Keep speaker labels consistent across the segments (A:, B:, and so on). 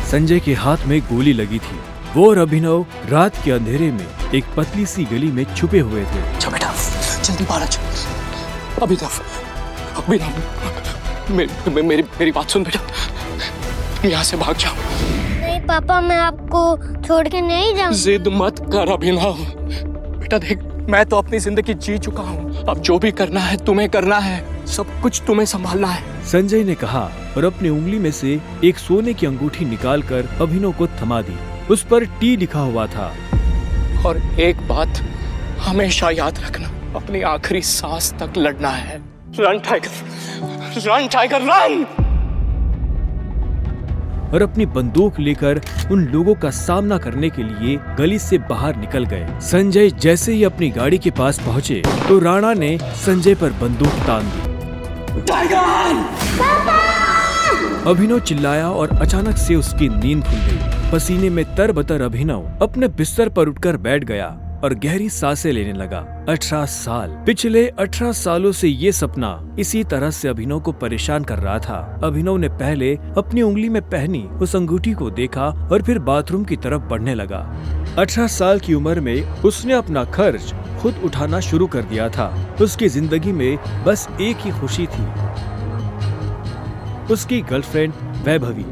A: संजय के हाथ में गोली लगी थी। वो और अभिनव रात के अंधेरे में एक पतली सी गली में छुपे हुए थे।
B: अच्छा बेटा, जल्दी बाहर आ जाओ। अभिनव, मेरी बात सुन बेटा, यहाँ से भाग जाओ।
C: नहीं पापा, मैं आपको छोड़ के नहीं जाऊंगा।
B: जिद मत कर अभिनव। बेटा देख, मैं तो अपनी जिंदगी जी चुका हूँ। अब जो भी करना है तुम्हें करना है, सब कुछ तुम्हें संभालना है।
A: संजय ने कहा और अपनी उंगली में से एक सोने की अंगूठी निकालकर अभिनव को थमा दी। उस पर टी लिखा हुआ था।
B: और एक बात हमेशा याद रखना, अपनी आखिरी सांस तक लड़ना है। Run tiger, run tiger run.
A: और अपनी बंदूक लेकर उन लोगों का सामना करने के लिए गली से बाहर निकल गए। संजय जैसे ही अपनी गाड़ी के पास पहुंचे तो राणा ने संजय पर बंदूक तान दी।
B: टाइगर!
A: अभिनव चिल्लाया और अचानक से उसकी नींद खुल गई। पसीने में तरबतर अभिनव अपने बिस्तर पर उठकर बैठ गया और गहरी सांसें लेने लगा। 18 साल, पिछले 18 सालों से ये सपना इसी तरह से अभिनव को परेशान कर रहा था। अभिनव ने पहले अपनी उंगली में पहनी उस अंगूठी को देखा और फिर बाथरूम की तरफ बढ़ने लगा। 18 साल की उम्र में उसने अपना खर्च खुद उठाना शुरू कर दिया था। उसकी जिंदगी में बस एक ही खुशी थी, उसकी गर्लफ्रेंड वैभवी।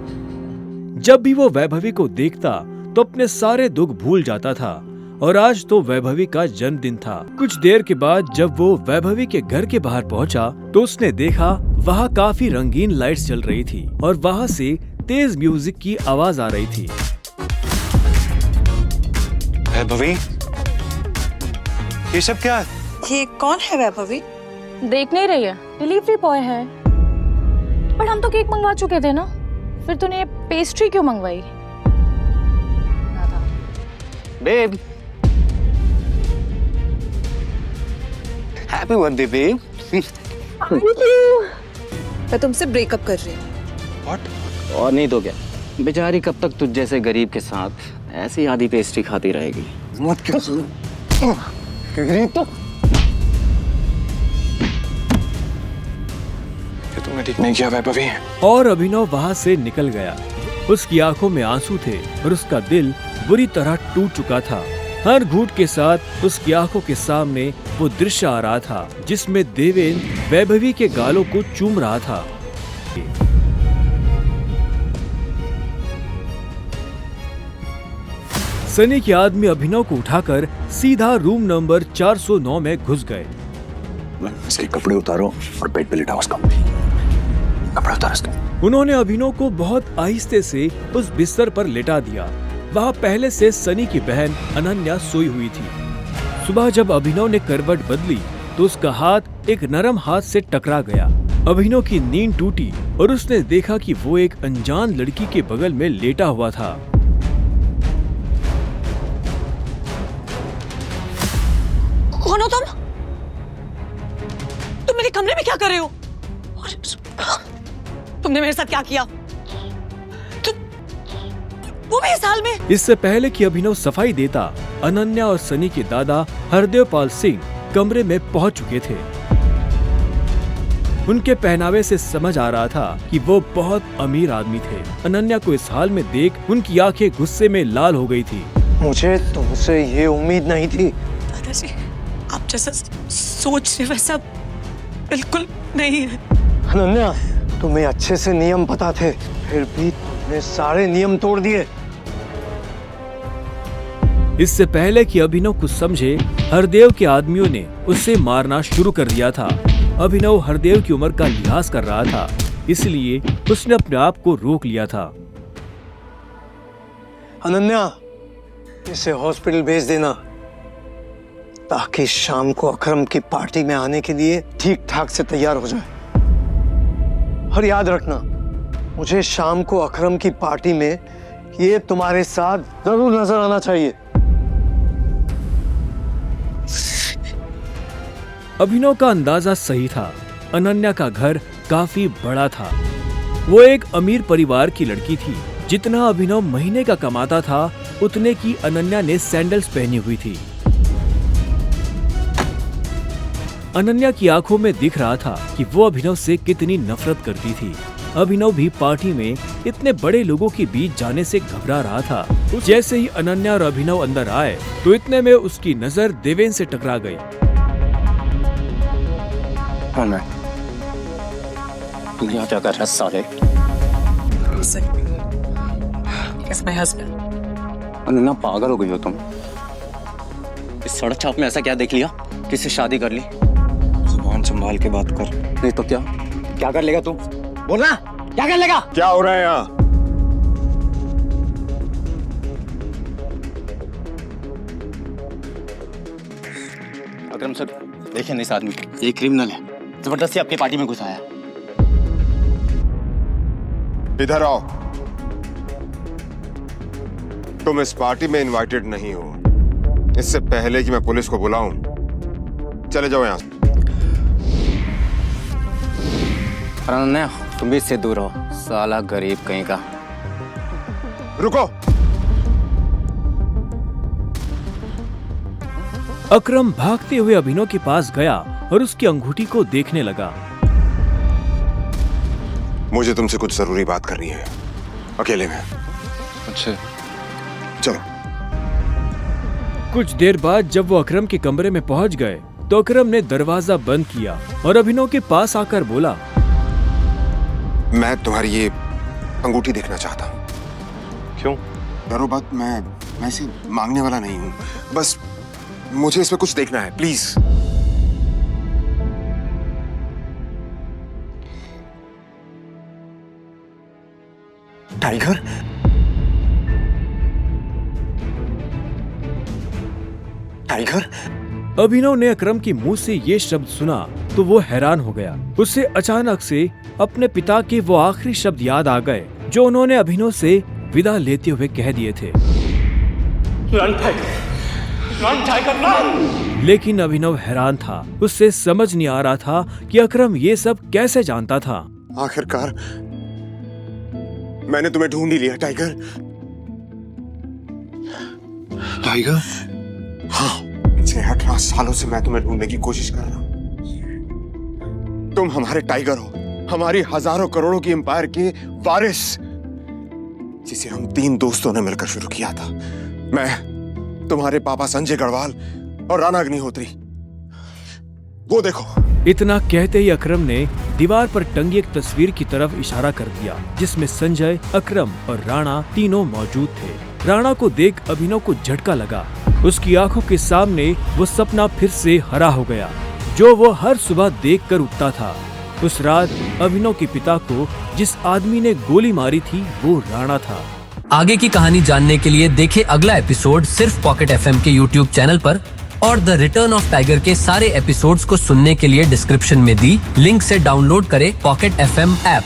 A: जब भी वो वैभवी को देखता तो अपने सारे दुख भूल जाता था। और आज तो वैभवी का जन्मदिन था। कुछ देर के बाद जब वो वैभवी के घर के बाहर पहुंचा तो उसने देखा वहाँ काफी रंगीन लाइट्स जल रही थी और वहाँ से तेज म्यूजिक की आवाज आ रही थी।
D: वैभवी, ये सब क्या है?
E: ये कौन है वैभवी?
F: देख नहीं रही है, डिलीवरी बॉय है। पर हम तो केक मंगवा चुके थे ना, फिर तूने ये पेस्ट्री क्यों मंगवाई?
D: Babe, happy birthday babe.
E: मैं तुमसे ब्रेकअप कर रही हूँ।
D: व्हाट?
G: और नहीं तो क्या, बेचारी कब तक तुझ जैसे गरीब के साथ ऐसी आधी पेस्ट्री खाती रहेगी।
D: मत क्यों सुनो? गरीब तो तुमने ठीक नहीं किया वैभवी।
A: और अभिनव वहाँ से निकल गया। उसकी आंखों में आंसू थे और उसका दिल बुरी तरह टूट चुका था। हर घूंट के साथ उसकी आंखों के सामने वो दृश्य आ रहा था जिसमें देवेन वैभवी के गालों को चूम रहा था। सनी के आदमी अभिनव को उठाकर सीधा रूम नंबर 409 में घुस गए।
D: इसके कपड़े उतारो और बेड पे लिटाओ उसको। कपड़े उतारो इसके।
A: उन्होंने अभिनव को बहुत आहिस्ते से उस बिस्तर पर लेटा दिया। वहाँ पहले से सनी की बहन अनन्या सोई हुई थी। सुबह जब अभिनव ने करवट बदली तो उसका हाथ एक नरम हाथ से टकरा गया। अभिनव की नींद टूटी और उसने देखा कि वो एक अनजान लड़की के बगल में लेटा हुआ था।
E: कौन हो तुम? तुम मेरे कमरे में क्या कर रहे हो? तुमने मेरे साथ क्या किया? वो भी इस हाल में?
A: इससे पहले कि अभिनव सफाई देता, अनन्या और सनी के दादा हरदेवपाल सिंह कमरे में पहुंच चुके थे। उनके पहनावे से समझ आ रहा था कि वो बहुत अमीर आदमी थे। अनन्या को इस हाल में देख उनकी आंखें गुस्से में लाल हो गई थी।
D: मुझे तुमसे ये उम्मीद नहीं थी।
E: दादाजी, आप जैसा सोच रहे वैसा बिल्कुल नहीं है।
D: अनन्या, तुम्हें अच्छे से नियम पता थे, फिर भी तुमने सारे नियम तोड़ दिए।
A: इससे पहले कि अभिनव कुछ समझे, हरदेव के आदमियों ने उसे मारना शुरू कर दिया था। अभिनव हरदेव की उम्र का लिहाज कर रहा था, इसलिए उसने अपने आप को रोक लिया था।
D: अनन्या, इसे हॉस्पिटल भेज देना ताकि शाम को अकरम की पार्टी में आने के लिए ठीक ठाक से तैयार हो जाए। और याद रखना, मुझे शाम को अकरम की पार्टी में ये तुम्हारे साथ जरूर नजर आना चाहिए।
A: अभिनव का अंदाजा सही था। अनन्या का घर काफी बड़ा था। वो एक अमीर परिवार की लड़की थी। जितना अभिनव महीने का कमाता था, उतने की अनन्या ने सैंडल्स पहनी हुई थी। अनन्या की आंखों में दिख रहा था कि वो अभिनव से कितनी नफरत करती थी। अभिनव भी पार्टी में इतने बड़े लोगों के बीच जाने से घबरा रहा था। जैसे ही अनन्या और अभिनव अंदर आए तो इतने में उसकी नजर देवेन से टकरा गई।
B: तुम यहाँ क्या कर रहा है साले?
E: He's my husband.
G: अनन्या पागल हो गई हो तुम? इस सड़क छाप में ऐसा क्या देख लिया किससे शादी कर ली? जुबान संभाल के बात कर, नहीं तो क्या कर लेगा तू? बोलना, क्या कर लेगा?
H: क्या हो रहा है यहाँ?
G: अकरम सर, देखिए इस आदमी को, ये क्रिमिनल है, जबरदस्ती आपकी पार्टी में घुसाया।
H: इधर आओ। तुम इस पार्टी में इनवाइटेड नहीं हो। इससे पहले कि मैं पुलिस को बुलाऊं, चले जाओ यहाँ से।
G: अनन्या, तुम भी इससे दूर हो, साला गरीब कहीं का।
H: रुको।
A: अकरम भागते हुए अभिनव के पास गया और उसकी अंगूठी को देखने लगा।
H: मुझे तुमसे कुछ जरूरी बात करनी है, अकेले में।
G: अच्छा,
H: चलो।
A: कुछ देर बाद जब वो अकरम के कमरे में पहुंच गए तो अकरम ने दरवाजा बंद किया और अभिनव के पास आकर बोला,
H: मैं तुम्हारी ये अंगूठी देखना चाहता हूँ।
G: क्यों?
H: डरो बात, मैं ऐसे मांगने वाला नहीं हूँ, बस मुझे इसमें कुछ देखना है, प्लीज।
G: टाइगर? टाइगर?
A: अभिनव ने अकरम के मुंह से ये शब्द सुना तो वो हैरान हो गया। उसे अचानक से अपने पिता के वो आखिरी शब्द याद आ गए जो उन्होंने अभिनव से विदा लेते हुए कह दिए थे।
B: Run tiger, run tiger, run!
A: लेकिन अभिनव हैरान था, उससे समझ नहीं आ रहा था कि अकरम ये सब कैसे जानता था।
H: आखिरकार मैंने तुम्हें ढूंढ ही लिया, टाइगर। टाइगर? हाँ, पिछले 18 सालों से मैं तुम्हें ढूंढने की कोशिश कर रहा हूं। तुम हमारे टाइगर हो, हमारी हजारों करोड़ों की एम्पायर के वारिस, जिसे हम 3 दोस्तों ने मिलकर शुरू किया था। मैं, तुम्हारे पापा संजय गढ़वाल और राणा अग्निहोत्री। वो देखो।
A: इतना कहते ही अकरम ने दीवार पर टंगी एक तस्वीर की तरफ इशारा कर दिया जिसमें संजय, अकरम और राणा तीनों मौजूद थे। राणा को देख अभिनव को झटका लगा। उसकी आंखों के सामने वो सपना फिर से हरा हो गया जो वो हर सुबह देखकर उठता था। उस रात अभिनव के पिता को जिस आदमी ने गोली मारी थी वो राणा था।
I: आगे की कहानी जानने के लिए देखें अगला एपिसोड सिर्फ पॉकेट एफएम के यूट्यूब चैनल पर, और द रिटर्न ऑफ टाइगर के सारे एपिसोड्स को सुनने के लिए डिस्क्रिप्शन में दी लिंक से डाउनलोड करें पॉकेट एफएम ऐप।